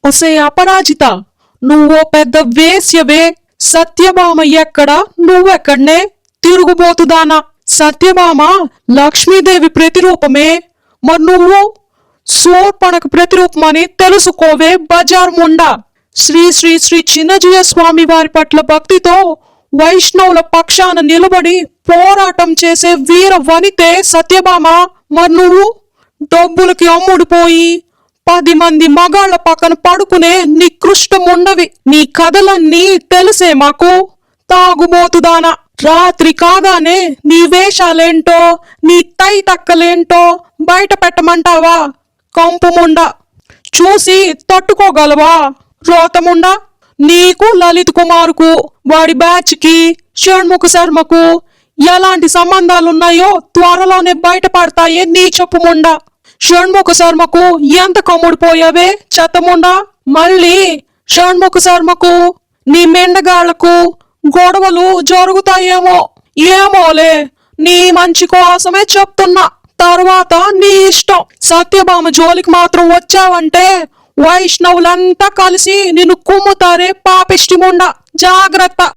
ఒసే అపరాజిత, నువ్వో పెద్ద వేశ్యవే. సత్యభామ ఎక్కడ, నువ్వెక్కడనే? తిరుగుబోతుదానా. సత్యభామ లక్ష్మీదేవి ప్రతిరూపమే. మరి నువ్వు శూర్పణకు ప్రతిరూపమని తెలుసుకోవే బజార్ ముండా. శ్రీ శ్రీ శ్రీ చిన్నజీయ స్వామి వారి పట్ల భక్తితో వైష్ణవుల పక్షాన నిలబడి పోరాటం చేసే వీర వనితే సత్యభామ. మరి నువ్వు డబ్బులకి అమ్ముడుపోయి 10 మంది మగాళ్ల పక్కన పడుకునే నికృష్టముండవి. నీ కథలన్నీ తెలిసే మాకు. తాగుబోతుదానా, రాత్రి కాగానే నీ వేషాలేంటో, నీ తై తక్కలేంటో బయట పెట్టమంటావా? కంపుముండా, చూసి తట్టుకోగలవా? రోతముండా, నీకు లలిత్ కుమార్కు, వాడి బ్యాచ్ కి, షణ్ముఖ శర్మకు ఎలాంటి సంబంధాలున్నాయో త్వరలోనే బయటపడతాయే నీ చెప్పుముండా. షణ్ముఖ శర్మకు ఎంత కమ్ముడిపోయావే చెత్తముండా. మళ్ళీ షణ్ముఖ శర్మకు నీ మెండగాళ్లకు గొడవలు జరుగుతాయేమో. ఏమోలే, నీ మంచి కోసమే చెప్తున్నా. తర్వాత నీ ఇష్టం. సత్యభామ జోలికి మాత్రం వచ్చావంటే వైష్ణవులంతా కలిసి నిన్ను కుమ్ముతారే పాపిష్టి ముండా. జాగ్రత్త.